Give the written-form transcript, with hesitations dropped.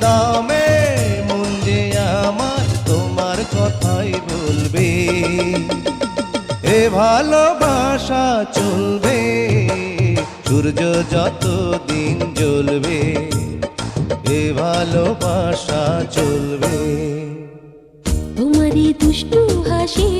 দামে মন যে আমার তোমার কথাই বলবে। এ ভালোবাসা চলবে সূর্য যত দিন জ্বলবে, এ ভালোবাসা চলবে। তোমারই দুষ্টু হাসি